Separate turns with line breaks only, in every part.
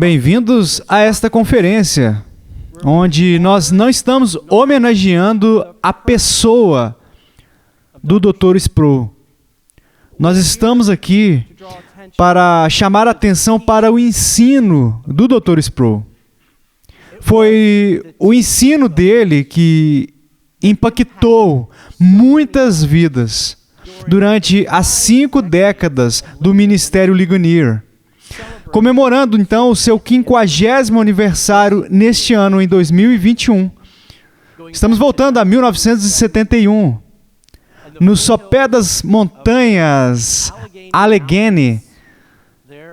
Bem-vindos a esta conferência, onde nós não estamos homenageando a pessoa do Dr. Sproul. Nós estamos aqui para chamar a atenção para o ensino do Dr. Sproul. Foi o ensino dele que impactou muitas vidas durante as 5 décadas do Ministério Ligonier. Comemorando, então, o seu 50º aniversário neste ano, em 2021. Estamos voltando a 1971, no sopé das montanhas Allegheny,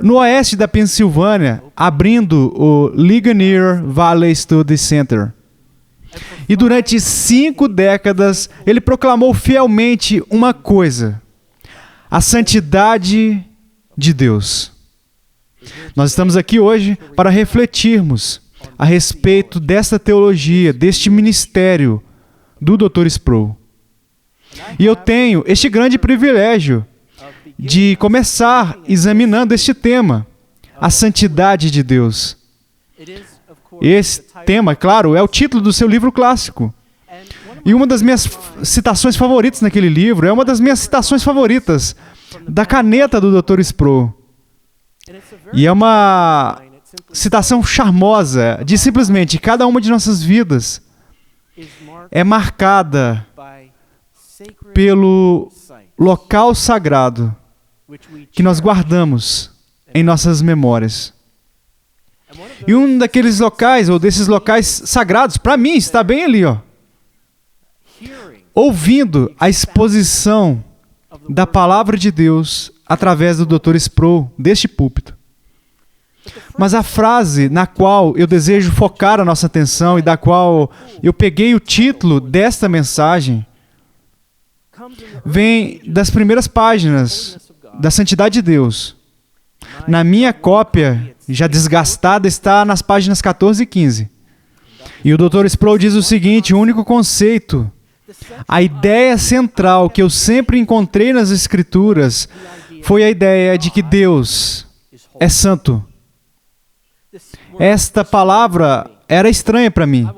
no oeste da Pensilvânia, abrindo o Ligonier Valley Study Center. E durante 5 décadas, ele proclamou fielmente uma coisa: a santidade de Deus. Nós estamos aqui hoje para refletirmos a respeito desta teologia, deste ministério do Dr. Sproul. E eu tenho este grande privilégio de começar examinando este tema, a santidade de Deus. Esse tema, claro, é o título do seu livro clássico. E uma das minhas citações favoritas naquele livro é uma das minhas citações favoritas da caneta do Dr. Sproul. E é uma citação charmosa de simplesmente cada uma de nossas vidas é marcada pelo local sagrado que nós guardamos em nossas memórias. E um daqueles locais, ou desses locais sagrados, para mim, está bem ali, ó. Ouvindo a exposição da Palavra de Deus através do Dr. Sproul, deste púlpito. Mas a frase na qual eu desejo focar a nossa atenção e da qual eu peguei o título desta mensagem vem das primeiras páginas da Santidade de Deus. Na minha cópia, já desgastada, está nas páginas 14 e 15. E o Dr. Sproul diz o seguinte: o único conceito, a ideia central que eu sempre encontrei nas Escrituras foi a ideia de que Deus é santo. Esta palavra era estranha para mim.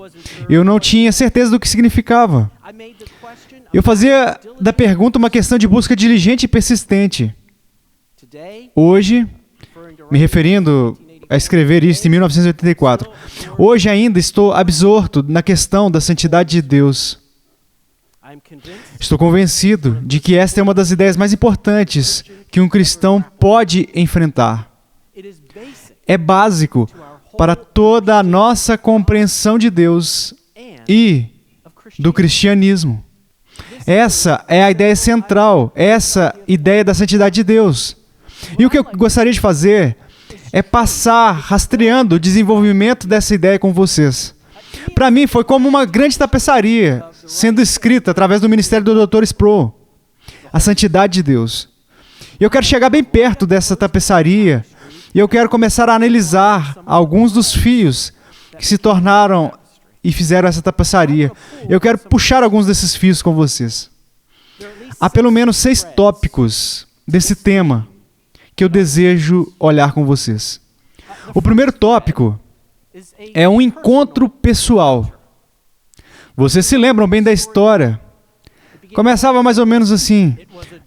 Eu não tinha certeza do que significava. Eu fazia da pergunta uma questão de busca diligente e persistente. Hoje, me referindo a escrever isso em 1984, hoje ainda estou absorto na questão da santidade de Deus. Estou convencido de que esta é uma das ideias mais importantes que um cristão pode enfrentar. É básico para toda a nossa compreensão de Deus e do cristianismo. Essa é a ideia central, essa ideia da santidade de Deus. E o que eu gostaria de fazer é passar rastreando o desenvolvimento dessa ideia com vocês. Para mim, foi como uma grande tapeçaria sendo escrita através do ministério do Dr. Sproul, a santidade de Deus. E eu quero chegar bem perto dessa tapeçaria e eu quero começar a analisar alguns dos fios que se tornaram e fizeram essa tapeçaria. Eu quero puxar alguns desses fios com vocês. Há pelo menos 6 tópicos desse tema que eu desejo olhar com vocês. O primeiro tópico é um encontro pessoal. Vocês se lembram bem da história? Começava mais ou menos assim.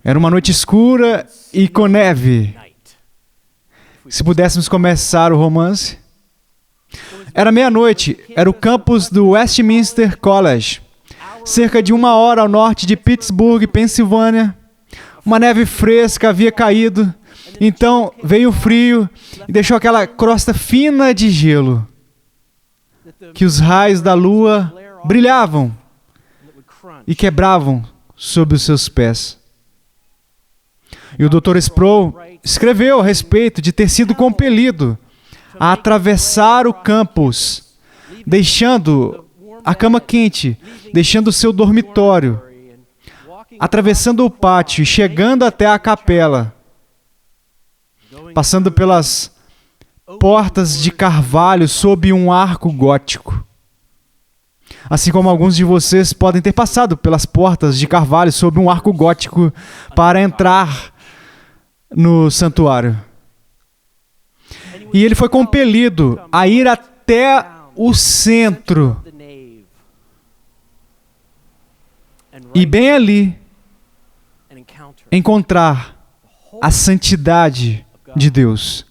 Era uma noite escura e com neve. Se pudéssemos começar o romance. Era meia-noite, era o campus do Westminster College, cerca de 1 hora ao norte de Pittsburgh, Pensilvânia. Uma neve fresca havia caído, então veio o frio e deixou aquela crosta fina de gelo, que os raios da lua brilhavam e quebravam sob os seus pés. E o Dr. Sproul escreveu a respeito de ter sido compelido a atravessar o campus, deixando a cama quente, deixando o seu dormitório, atravessando o pátio e chegando até a capela, passando pelas portas de carvalho sob um arco gótico. Assim como alguns de vocês podem ter passado pelas portas de carvalho sob um arco gótico para entrar no santuário. E ele foi compelido a ir até o centro. E bem ali, encontrar a santidade de Deus.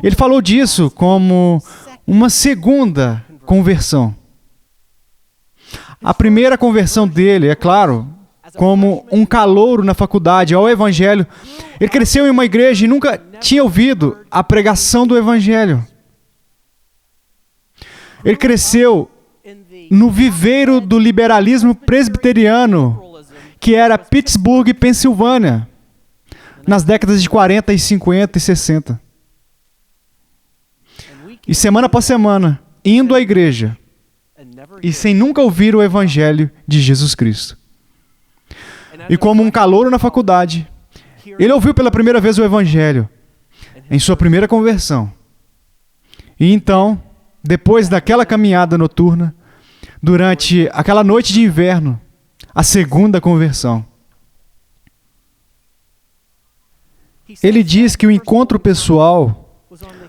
Ele falou disso como uma segunda conversão. A primeira conversão dele, é claro, como um calouro na faculdade ao Evangelho. Ele cresceu em uma igreja e nunca tinha ouvido a pregação do Evangelho. Ele cresceu no viveiro do liberalismo presbiteriano, que era Pittsburgh, Pensilvânia, nas décadas de 40, e 50 e 60. E semana após semana, indo à igreja, e sem nunca ouvir o Evangelho de Jesus Cristo. E como um calouro na faculdade, ele ouviu pela primeira vez o Evangelho, em sua primeira conversão. E então, depois daquela caminhada noturna, durante aquela noite de inverno, a segunda conversão. Ele diz que o encontro pessoal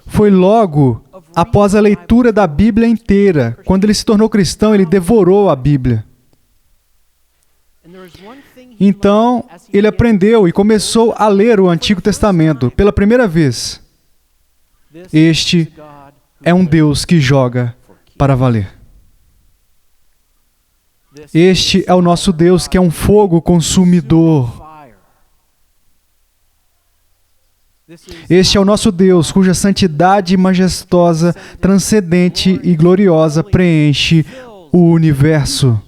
foi logo após a leitura da Bíblia inteira. Quando ele se tornou cristão, ele devorou a Bíblia. Então, ele aprendeu e começou a ler o Antigo Testamento pela primeira vez. Este é um Deus que joga para valer. Este é o nosso Deus que é um fogo consumidor. Este é o nosso Deus cuja santidade majestosa, transcendente e gloriosa preenche o universo.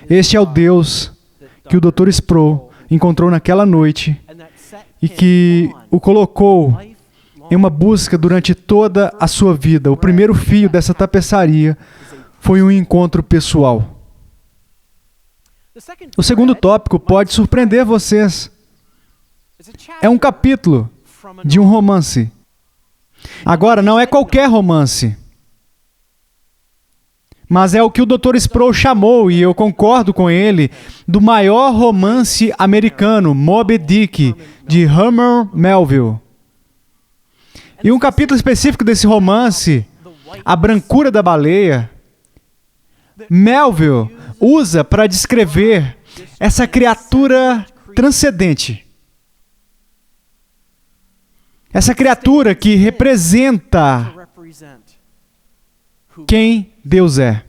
Este é o Deus que o Dr. Sproul encontrou naquela noite e que o colocou em uma busca durante toda a sua vida. O primeiro fio dessa tapeçaria foi um encontro pessoal. O segundo tópico pode surpreender vocês. É um capítulo de um romance. Agora, não é qualquer romance, mas é o que o Dr. Sproul chamou, e eu concordo com ele, do maior romance americano, Moby Dick, de Herman Melville. E um capítulo específico desse romance, A Brancura da Baleia, Melville usa para descrever essa criatura transcendente. Essa criatura que representa quem Deus é.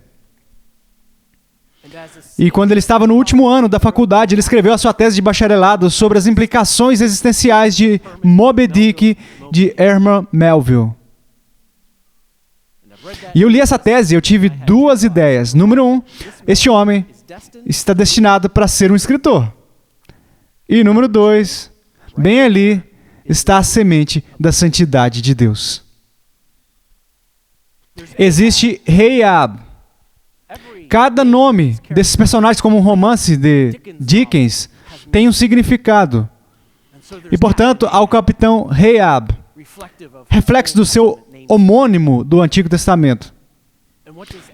E quando ele estava no último ano da faculdade, ele escreveu a sua tese de bacharelado sobre as implicações existenciais de Moby Dick, de Herman Melville. E eu li essa tese e eu tive duas ideias. Número 1, este homem está destinado para ser um escritor. E número 2, bem ali está a semente da santidade de Deus. Existe Rahab. Cada nome desses personagens, como um romance de Dickens, tem um significado. E, portanto, há o capitão Rahab, reflexo do seu homônimo do Antigo Testamento.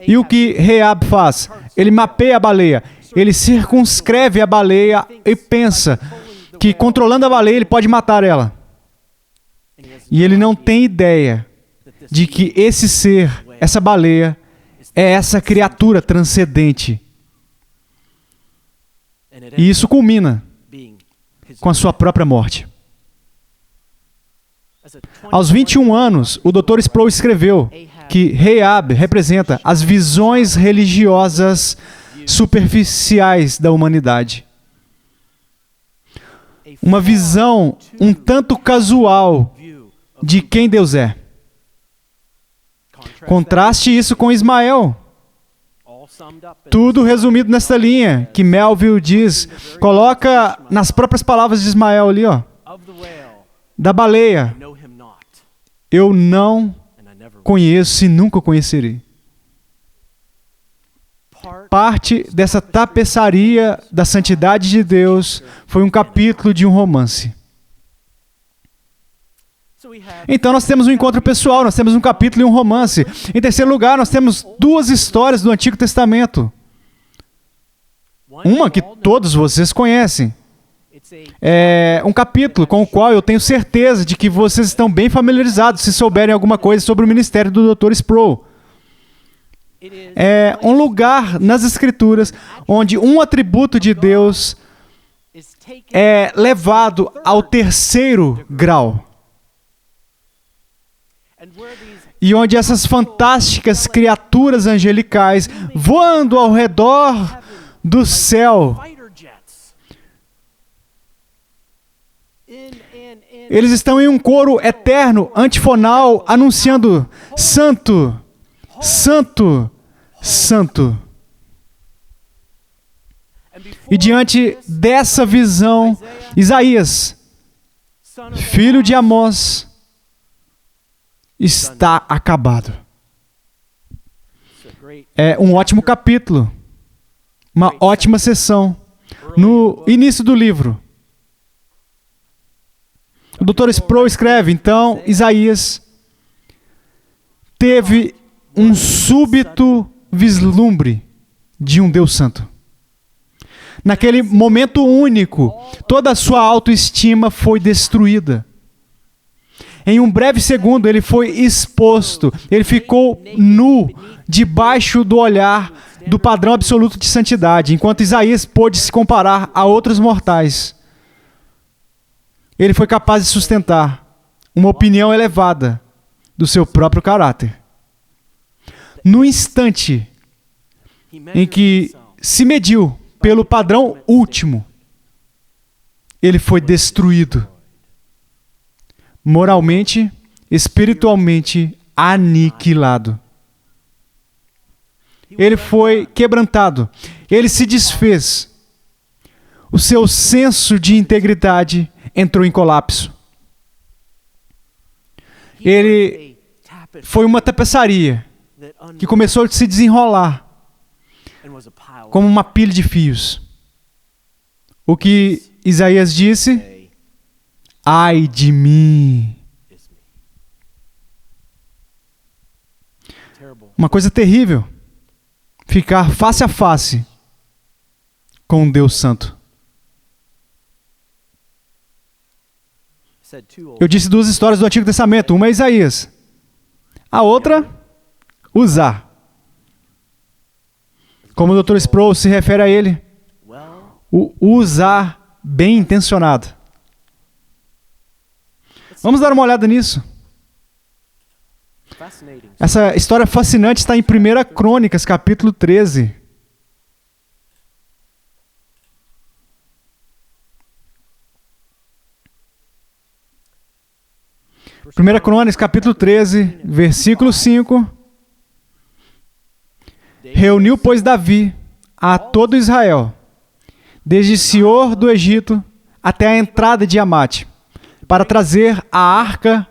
E o que Rahab faz? Ele mapeia a baleia, ele circunscreve a baleia e pensa que, controlando a baleia, ele pode matar ela. E ele não tem ideia de que esse ser, essa baleia, é essa criatura transcendente. E isso culmina com a sua própria morte. Aos 21 anos, o Dr. Sproul escreveu que Rahab representa as visões religiosas superficiais da humanidade. Uma visão um tanto casual de quem Deus é. Contraste isso com Ismael. Tudo resumido nesta linha que Melville diz. Coloca nas próprias palavras de Ismael ali, ó. Da baleia. Eu não conheço e nunca conhecerei. Parte dessa tapeçaria da santidade de Deus foi um capítulo de um romance. Então nós temos um encontro pessoal, nós temos um capítulo e um romance. Em terceiro lugar, nós temos duas histórias do Antigo Testamento. Uma que todos vocês conhecem. É um capítulo com o qual eu tenho certeza de que vocês estão bem familiarizados se souberem alguma coisa sobre o ministério do Dr. Sproul. É um lugar nas Escrituras onde um atributo de Deus é levado ao terceiro grau. E onde essas fantásticas criaturas angelicais voando ao redor do céu, eles estão em um coro eterno, antifonal, anunciando: Santo, Santo, Santo. E diante dessa visão, Isaías, filho de Amós, está acabado. É um ótimo capítulo, uma ótima sessão. No início do livro, o Dr. Sproul escreve: então Isaías teve um súbito vislumbre de um Deus Santo. Naquele momento único, toda a sua autoestima foi destruída. Em um breve segundo, ele foi exposto. Ele ficou nu, debaixo do olhar do padrão absoluto de santidade, enquanto Isaías pôde se comparar a outros mortais. Ele foi capaz de sustentar uma opinião elevada do seu próprio caráter. No instante em que se mediu pelo padrão último, ele foi destruído. Moralmente, espiritualmente aniquilado. Ele foi quebrantado. Ele se desfez. O seu senso de integridade entrou em colapso. Ele foi uma tapeçaria que começou a se desenrolar como uma pilha de fios. O que Isaías disse? Ai de mim. Uma coisa terrível. Ficar face a face com um Deus Santo. Eu disse duas histórias do Antigo Testamento. Uma é Isaías. A outra, Uzá. Como o Dr. Sproul se refere a ele, o Uzá bem intencionado. Vamos dar uma olhada nisso. Essa história fascinante está em 1 Crônicas, capítulo 13. Primeira Crônicas, capítulo 13, versículo 5. Reuniu, pois, Davi a todo Israel, desde Sior do Egito até a entrada de Amate, para trazer a arca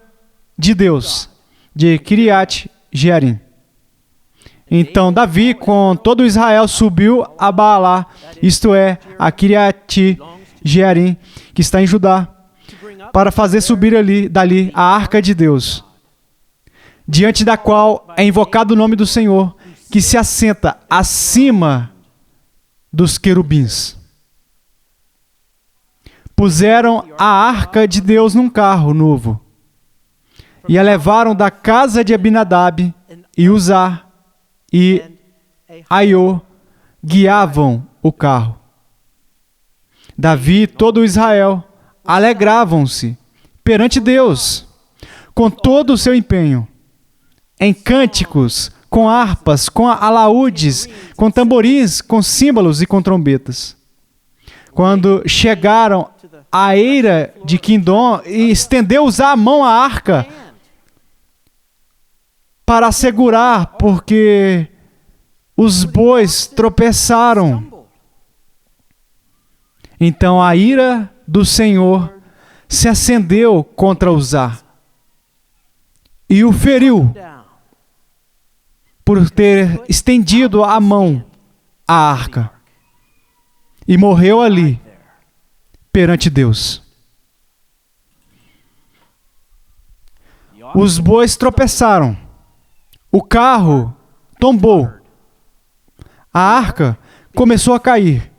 de Deus, de Kiriat Jearim. Então Davi, com todo Israel, subiu a Baalá, isto é, a Kiriat Jearim, que está em Judá, para fazer subir dali a arca de Deus, diante da qual é invocado o nome do Senhor, que se assenta acima dos querubins. Puseram a arca de Deus num carro novo e a levaram da casa de Abinadab, e Uzá e Aiô guiavam o carro. Davi e todo Israel alegravam-se perante Deus com todo o seu empenho, em cânticos, com harpas, com alaúdes, com tamborins, com símbolos e com trombetas. Quando chegaram à eira de Quindom, e estendeu Uzá a mão à arca para segurar, porque os bois tropeçaram. Então a ira do Senhor se acendeu contra Uzá e o feriu por ter estendido a mão à arca, e morreu ali perante Deus. Os bois tropeçaram, o carro tombou, a arca começou a cair.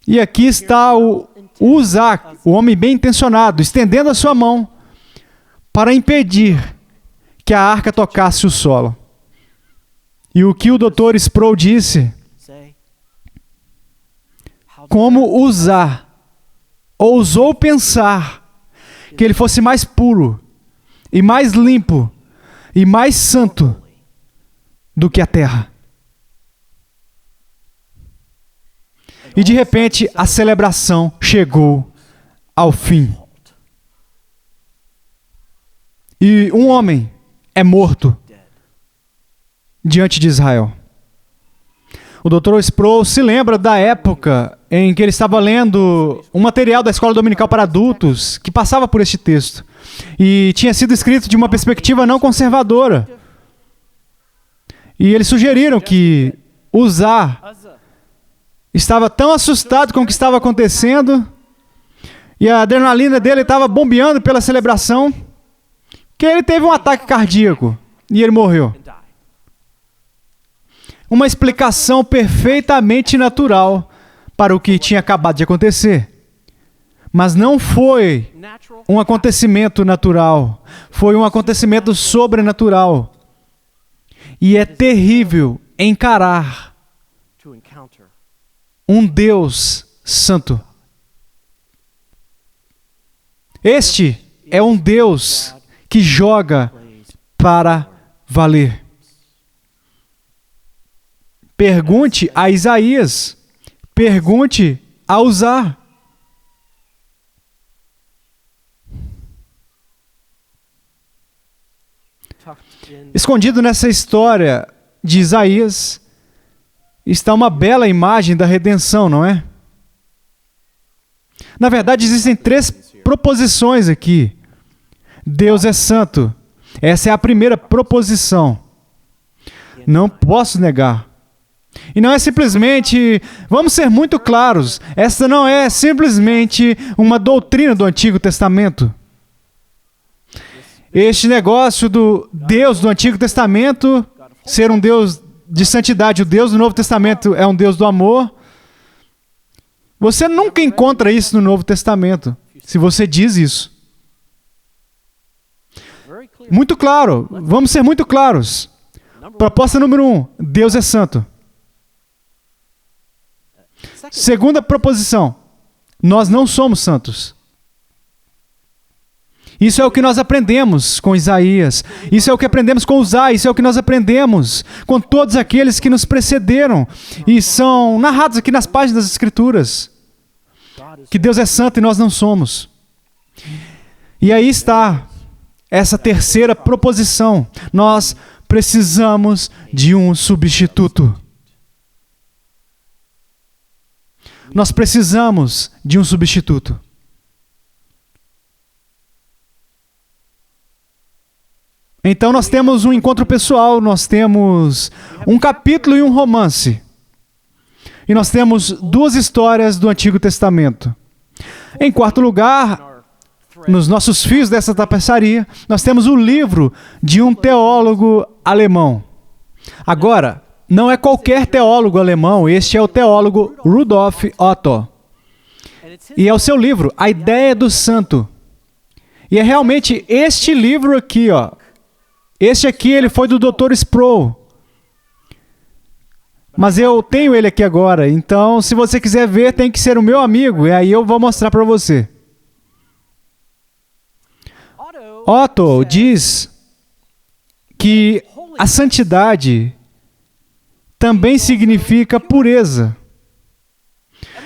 E aqui está o Uzá, o homem bem intencionado, estendendo a sua mão para impedir que a arca tocasse o solo. E o que o Dr. Sproul disse, como Uzá ousou pensar que ele fosse mais puro, e mais limpo, e mais santo do que a terra. E de repente a celebração chegou ao fim. E um homem é morto diante de Israel. O Dr. Sproul se lembra da época em que ele estava lendo um material da escola dominical para adultos que passava por este texto. E tinha sido escrito de uma perspectiva não conservadora. E eles sugeriram que Uzá estava tão assustado com o que estava acontecendo e a adrenalina dele estava bombeando pela celebração que ele teve um ataque cardíaco e ele morreu. Uma explicação perfeitamente natural para o que tinha acabado de acontecer. Mas não foi um acontecimento natural, foi um acontecimento sobrenatural. E é terrível encarar um Deus santo. Este é um Deus que joga para valer. Pergunte a Isaías, pergunte a Uzá. Escondido nessa história de Isaías está uma bela imagem da redenção, não é? Na verdade, existem 3 proposições aqui. Deus é santo. Essa é a primeira proposição. Não posso negar. E não é simplesmente, vamos ser muito claros, essa não é simplesmente uma doutrina do Antigo Testamento. Este negócio do Deus do Antigo Testamento ser um Deus de santidade, o Deus do Novo Testamento é um Deus do amor. Você nunca encontra isso no Novo Testamento, se você diz isso. Muito claro, vamos ser muito claros. Proposta número 1, Deus é santo. Segunda proposição, nós não somos santos. Isso é o que nós aprendemos com Isaías. Isso é o que aprendemos com Uzá. Isso é o que nós aprendemos com todos aqueles que nos precederam. E são narrados aqui nas páginas das Escrituras. Que Deus é santo e nós não somos. E aí está essa terceira proposição. Nós precisamos de um substituto. Nós precisamos de um substituto. Então nós temos um encontro pessoal, nós temos um capítulo e um romance. E nós temos 2 histórias do Antigo Testamento. Em quarto lugar, nos nossos fios dessa tapeçaria, nós temos o livro de um teólogo alemão. Agora, não é qualquer teólogo alemão, este é o teólogo Rudolf Otto. E é o seu livro, A Ideia do Santo. E é realmente este livro aqui, ó. Este aqui, ele foi do Dr. Sproul. Mas eu tenho ele aqui agora, então se você quiser ver, tem que ser o meu amigo, e aí eu vou mostrar para você. Otto diz que a santidade também significa pureza.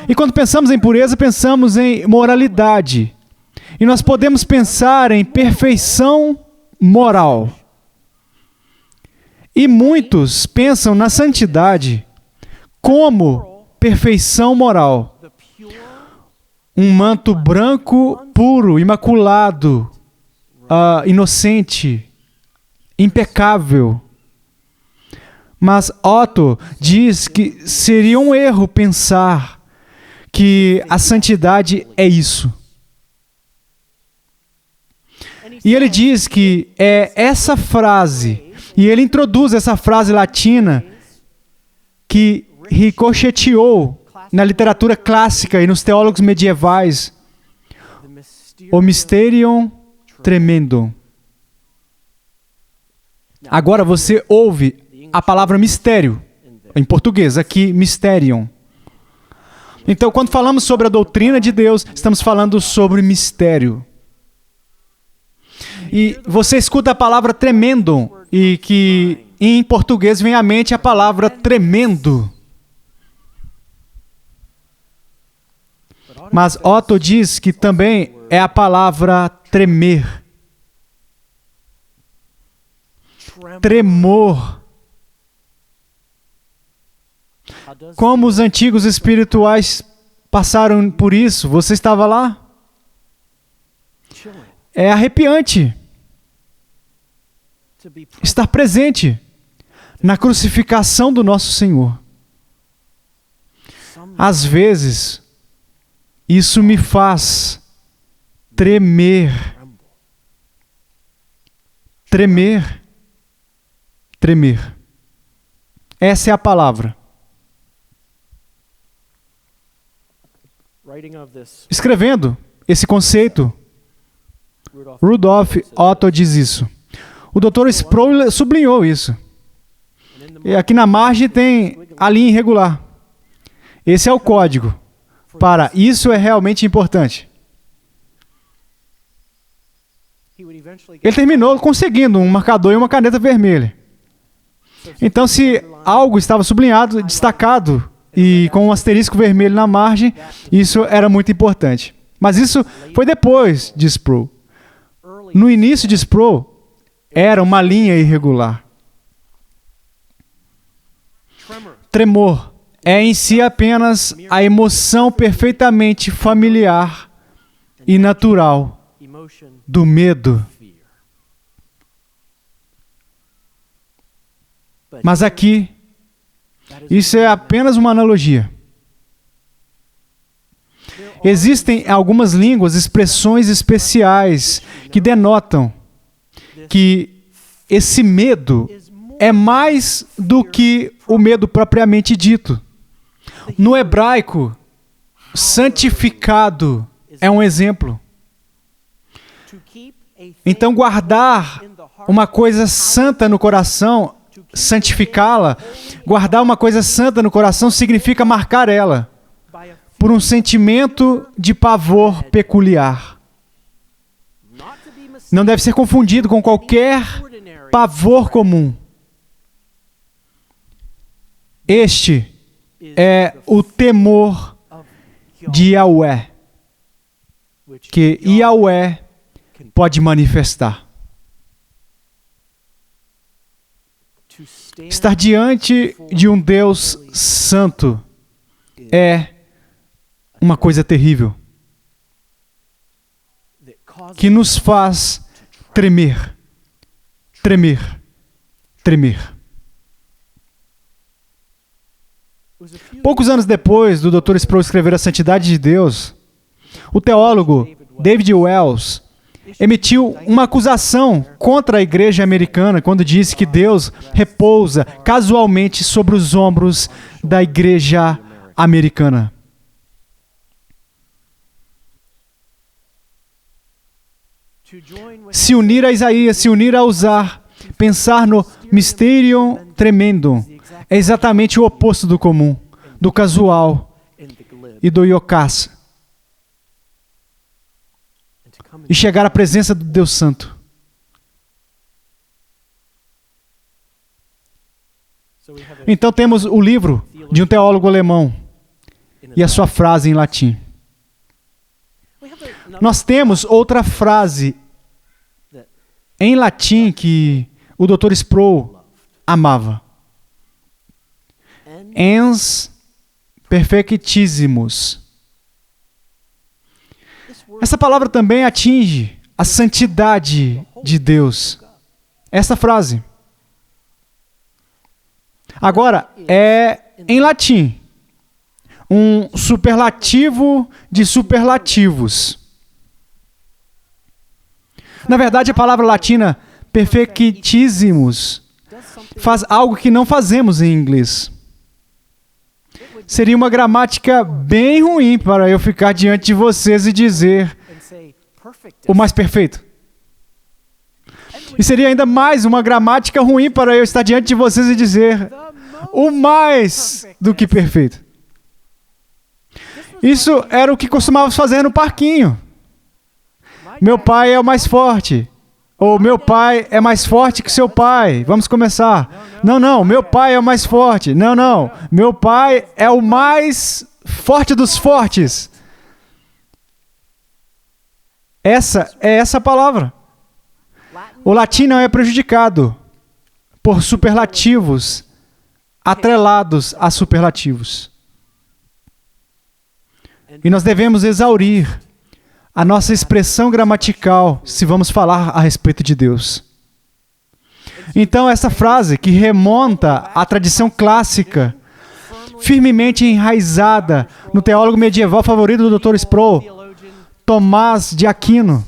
E quando pensamos em pureza, pensamos em moralidade. E nós podemos pensar em perfeição moral. E muitos pensam na santidade como perfeição moral. Um manto branco, puro, imaculado, inocente, impecável. Mas Otto diz que seria um erro pensar que a santidade é isso. E ele diz que é essa frase, e ele introduz essa frase latina que ricocheteou na literatura clássica e nos teólogos medievais, o Mysterium Tremendum. Agora você ouve a palavra mistério, em português, aqui, Mysterium. Então, quando falamos sobre a doutrina de Deus, estamos falando sobre mistério. E você escuta a palavra tremendum, e que em português vem à mente a palavra tremendo. Mas Otto diz que também é a palavra tremer. Tremor. Como os antigos espirituais passaram por isso? Você estava lá? É arrepiante estar presente na crucificação do nosso Senhor. Às vezes, isso me faz tremer. Tremer. Tremer. Essa é a palavra. Escrevendo esse conceito, Rudolf Otto diz isso. O Dr. Sproul sublinhou isso. E aqui na margem tem a linha irregular. Esse é o código para isso é realmente importante. Ele terminou conseguindo um marcador e uma caneta vermelha. Então, se algo estava sublinhado, destacado, e com um asterisco vermelho na margem, isso era muito importante. Mas isso foi depois de Sproul. No início de Sproul, era uma linha irregular. Tremor é em si apenas a emoção perfeitamente familiar e natural do medo. Mas aqui, isso é apenas uma analogia. Existem em algumas línguas expressões especiais que denotam que esse medo é mais do que o medo propriamente dito. No hebraico, santificado é um exemplo. Então, guardar uma coisa santa no coração, santificá-la, guardar uma coisa santa no coração significa marcar ela por um sentimento de pavor peculiar. Não deve ser confundido com qualquer pavor comum. Este é o temor de Yahweh, que Yahweh pode manifestar. Estar diante de um Deus santo é uma coisa terrível, que nos faz tremer, tremer, tremer. Poucos anos depois do Dr. Sproul escrever A Santidade de Deus, o teólogo David Wells emitiu uma acusação contra a igreja americana quando disse que Deus repousa casualmente sobre os ombros da igreja americana. Se unir a Isaías, se unir a usar, pensar no Mysterium Tremendum, é exatamente o oposto do comum, do casual e do iocás. E chegar à presença do Deus Santo. Então temos o livro de um teólogo alemão e a sua frase em latim. Nós temos outra frase em latim que o Dr. Sproul amava. Ens perfectissimus. Essa palavra também atinge a santidade de Deus. Essa frase. Agora, é em latim. Um superlativo de superlativos. Na verdade, a palavra latina perfectissimus faz algo que não fazemos em inglês. Seria uma gramática bem ruim para eu ficar diante de vocês e dizer o mais perfeito. E seria ainda mais uma gramática ruim para eu estar diante de vocês e dizer o mais do que perfeito. Isso era o que costumávamos fazer no parquinho. Meu pai é o mais forte. Ou meu pai é mais forte que seu pai. Vamos começar. Não, meu pai é o mais forte. Não, meu pai é o mais forte dos fortes. Essa é essa palavra. O latim não é prejudicado por superlativos atrelados a superlativos. E nós devemos exaurir a nossa expressão gramatical se vamos falar a respeito de Deus. Então, essa frase que remonta à tradição clássica, firmemente enraizada no teólogo medieval favorito do Dr. Sproul, Tomás de Aquino,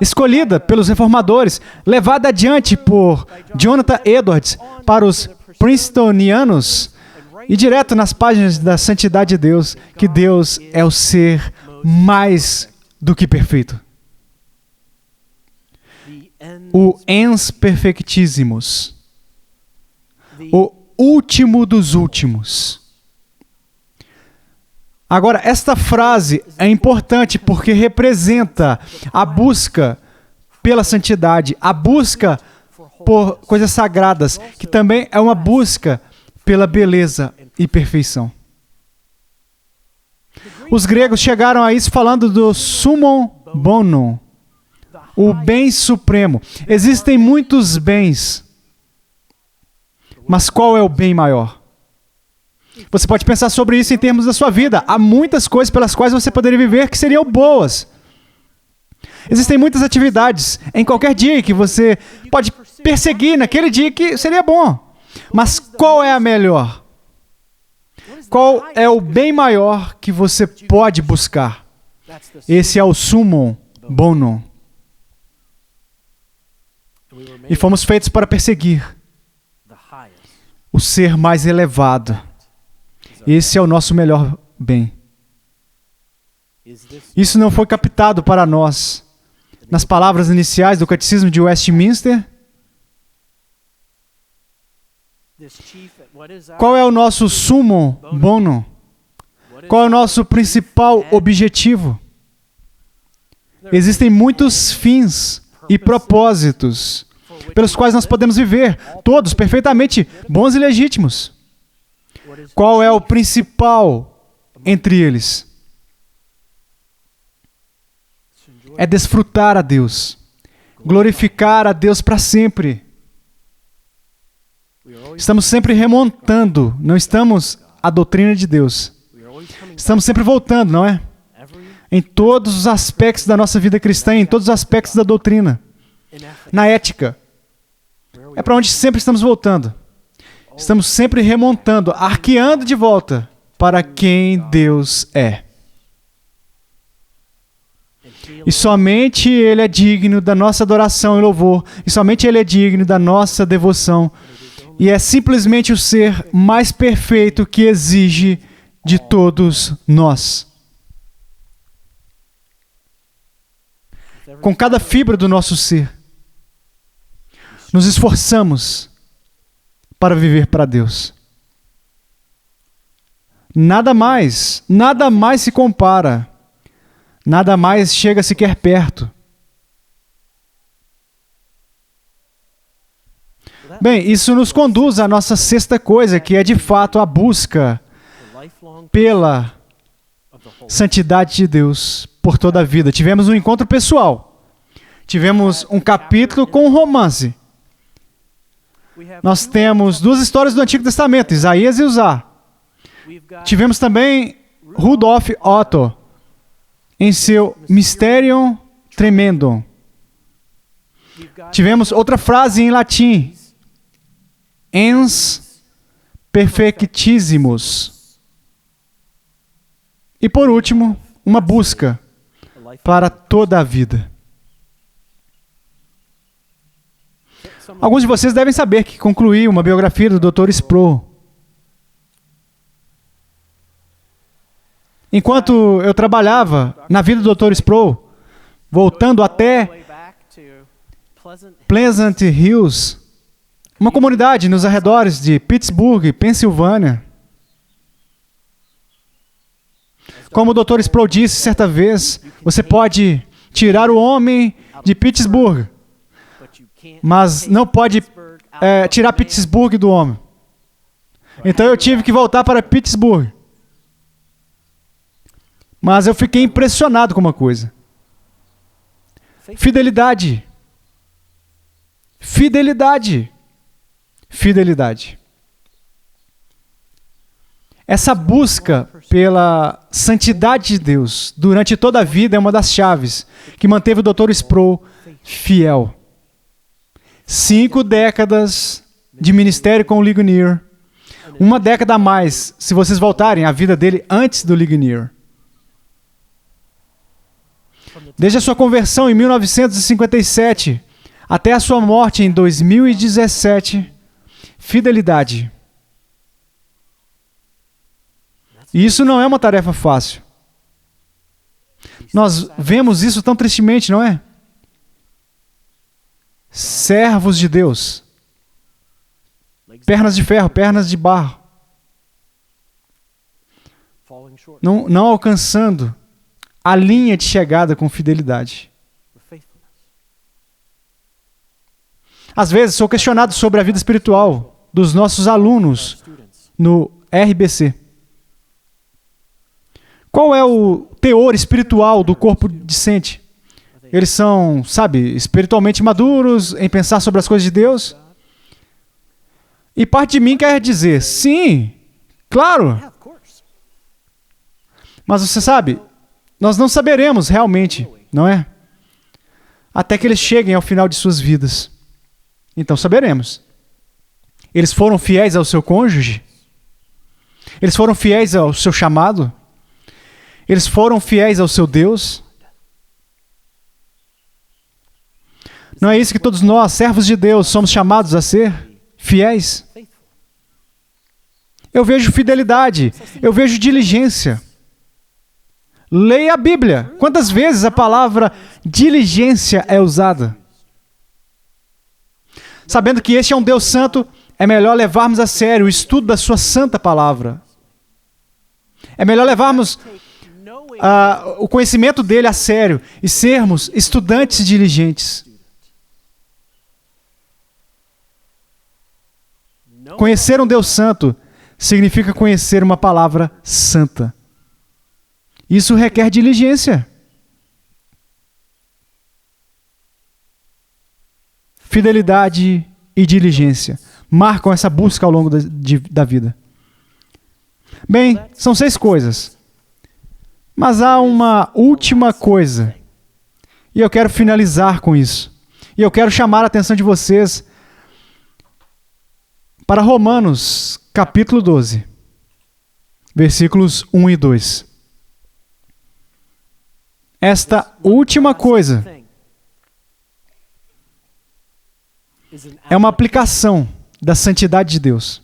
escolhida pelos reformadores, levada adiante por Jonathan Edwards para os Princetonianos e direto nas páginas da santidade de Deus, que Deus é o ser mais do que perfeito. O ens perfectissimus, o último dos últimos. Agora, esta frase é importante porque representa a busca pela santidade, a busca por coisas sagradas, que também é uma busca pela beleza e perfeição. Os gregos chegaram a isso falando do summum bonum, o bem supremo. Existem muitos bens, mas qual é o bem maior? Você pode pensar sobre isso em termos da sua vida. Há muitas coisas pelas quais você poderia viver que seriam boas. Existem muitas atividades em qualquer dia que você pode perseguir naquele dia que seria bom. Mas qual é a melhor? Qual é o bem maior que você pode buscar? Esse é o summum bonum. E fomos feitos para perseguir o ser mais elevado. Esse é o nosso melhor bem. Isso não foi captado para nós nas palavras iniciais do Catecismo de Westminster? Qual é o nosso summum bonum? Qual é o nosso principal objetivo? Existem muitos fins e propósitos pelos quais nós podemos viver, todos perfeitamente bons e legítimos. Qual é o principal entre eles? É desfrutar a Deus, glorificar a Deus para sempre. Estamos sempre remontando, não estamos à doutrina de Deus. Estamos sempre voltando, não é? Em todos os aspectos da nossa vida cristã, em todos os aspectos da doutrina. Na ética. É para onde sempre estamos voltando. Estamos sempre remontando, arqueando de volta para quem Deus é. E somente Ele é digno da nossa adoração e louvor. E somente Ele é digno da nossa devoção. E é simplesmente o ser mais perfeito que exige de todos nós. Com cada fibra do nosso ser, nos esforçamos para viver para Deus. Nada mais se compara. Nada mais chega sequer perto. Bem, isso nos conduz à nossa sexta coisa, que é de fato a busca pela santidade de Deus por toda a vida. Tivemos um encontro pessoal. Tivemos um capítulo com um romance. Nós temos duas histórias do Antigo Testamento, Isaías e Uzá. Tivemos também Rudolf Otto, em seu Mysterium Tremendum. Tivemos outra frase em latim, ens perfectissimus. E por último, uma busca para toda a vida. Alguns de vocês devem saber que concluí uma biografia do Dr. Sproul. Enquanto eu trabalhava na vida do Dr. Sproul, voltando até Pleasant Hills, uma comunidade nos arredores de Pittsburgh, Pensilvânia. Como o Dr. Sproul disse certa vez, você pode tirar o homem de Pittsburgh, mas não pode tirar Pittsburgh do homem. Então eu tive que voltar para Pittsburgh. Mas eu fiquei impressionado com uma coisa. Fidelidade. Fidelidade. Fidelidade. Essa busca pela santidade de Deus durante toda a vida é uma das chaves que manteve o Dr. Sproul fiel. 5 décadas de ministério com o Ligonier. 1 década a mais, se vocês voltarem à vida dele antes do Ligonier. Desde a sua conversão em 1957 até a sua morte em 2017, fidelidade. E isso não é uma tarefa fácil. Nós vemos isso tão tristemente, não é? Servos de Deus. Pernas de ferro, pernas de barro. Não alcançando a linha de chegada com fidelidade. Às vezes sou questionado sobre a vida espiritual dos nossos alunos no RBC. Qual é o teor espiritual do corpo discente? Eles são, espiritualmente maduros em pensar sobre as coisas de Deus? E parte de mim quer dizer, sim, claro. Mas você sabe, nós não saberemos realmente, não é? Até que eles cheguem ao final de suas vidas. Então saberemos. Eles foram fiéis ao seu cônjuge? Eles foram fiéis ao seu chamado? Eles foram fiéis ao seu Deus? Não é isso que todos nós, servos de Deus, somos chamados a ser? Fiéis? Eu vejo fidelidade, eu vejo diligência. Leia a Bíblia. Quantas vezes a palavra diligência é usada? Sabendo que este é um Deus santo, é melhor levarmos a sério o estudo da sua santa palavra. É melhor levarmos o conhecimento dele a sério e sermos estudantes diligentes. Conhecer um Deus santo significa conhecer uma palavra santa. Isso requer diligência. Fidelidade e diligência marcam essa busca ao longo da vida. Bem, são 6 coisas. Mas há uma última coisa. E eu quero finalizar com isso. E eu quero chamar a atenção de vocês para Romanos, capítulo 12, versículos 1 e 2. Esta última coisa é uma aplicação da santidade de Deus.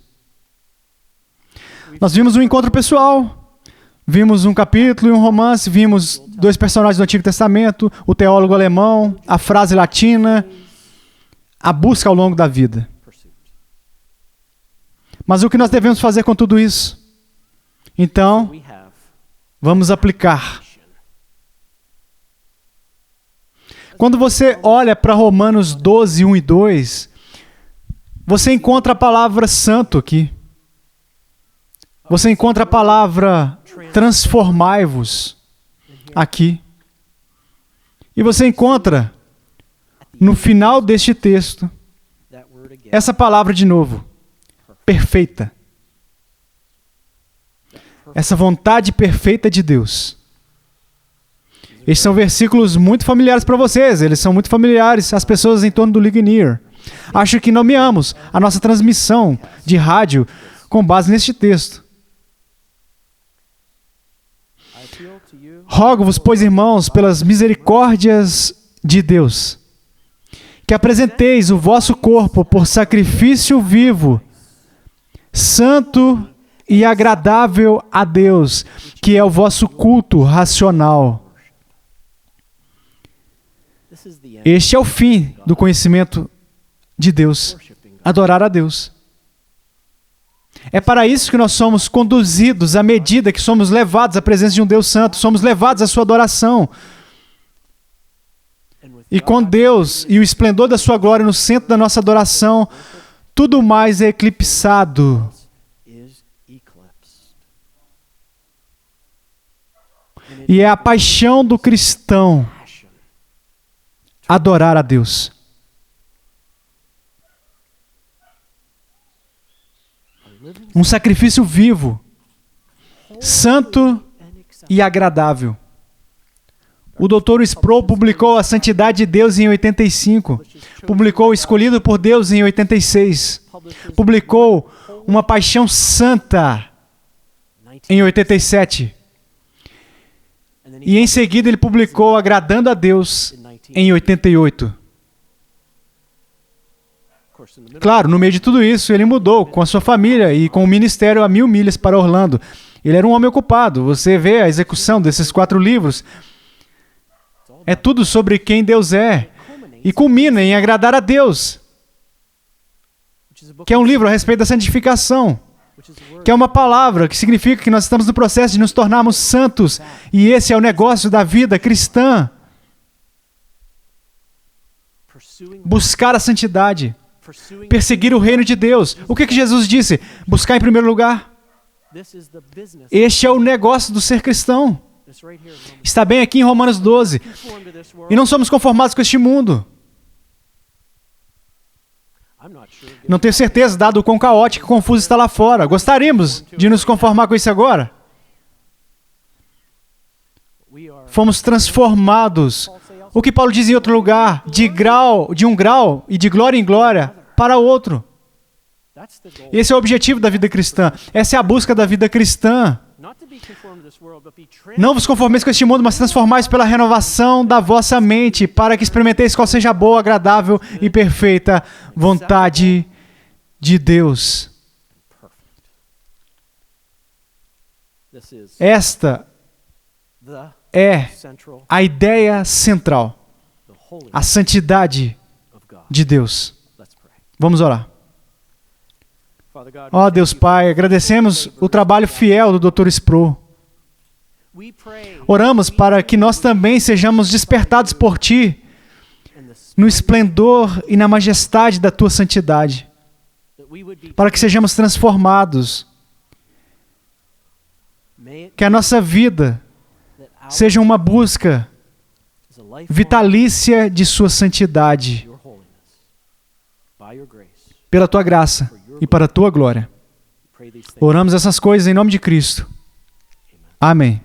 Nós vimos um encontro pessoal, vimos um capítulo e um romance, vimos 2 personagens do Antigo Testamento, o teólogo alemão, a frase latina, a busca ao longo da vida. Mas o que nós devemos fazer com tudo isso? Então, vamos aplicar. Quando você olha para Romanos 12, 1 e 2, você encontra a palavra santo aqui. Você encontra a palavra transformai-vos aqui. E você encontra, no final deste texto, essa palavra de novo, perfeita. Essa vontade perfeita de Deus. Estes são versículos muito familiares para vocês, eles são muito familiares às pessoas em torno do Ligonier. Acho que nomeamos a nossa transmissão de rádio com base neste texto. Rogo-vos, pois, irmãos, pelas misericórdias de Deus, que apresenteis o vosso corpo por sacrifício vivo, santo e agradável a Deus, que é o vosso culto racional. Este é o fim do conhecimento de Deus, adorar a Deus. É para isso que nós somos conduzidos à medida que somos levados à presença de um Deus Santo, somos levados à sua adoração. E com Deus e o esplendor da sua glória no centro da nossa adoração, tudo mais é eclipsado. E é a paixão do cristão adorar a Deus. Um sacrifício vivo, santo e agradável. O Dr. Sproul publicou A Santidade de Deus em 85, publicou Escolhido por Deus em 86, publicou Uma Paixão Santa em 87, e em seguida ele publicou Agradando a Deus em 88. Claro, no meio de tudo isso, ele mudou com a sua família e com o ministério a 1000 milhas para Orlando. Ele era um homem ocupado. Você vê a execução desses 4 livros. É tudo sobre quem Deus é. E culmina em agradar a Deus, que é um livro a respeito da santificação, que é uma palavra que significa que nós estamos no processo de nos tornarmos santos. E esse é o negócio da vida cristã. Buscar a santidade. Perseguir o reino de Deus. O que Jesus disse? Buscar em primeiro lugar. Este é o negócio do ser cristão. Está bem aqui em Romanos 12. E não somos conformados com este mundo. Não tenho certeza, dado o quão caótico e confuso está lá fora. Gostaríamos de nos conformar com isso agora? Fomos transformados. O que Paulo diz em outro lugar, de um grau e de glória em glória para outro. Esse é o objetivo da vida cristã. Essa é a busca da vida cristã. Não vos conformeis com este mundo, mas transformais pela renovação da vossa mente, para que experimenteis qual seja a boa, agradável e perfeita vontade de Deus. Esta é a ideia central, a santidade de Deus. Vamos orar. Ó Deus Pai, agradecemos o trabalho fiel do Dr. Sproul. Oramos para que nós também sejamos despertados por Ti no esplendor e na majestade da Tua santidade, para que sejamos transformados, que a nossa vida seja uma busca vitalícia de Sua santidade, pela Tua graça e para a Tua glória. Oramos essas coisas em nome de Cristo. Amém.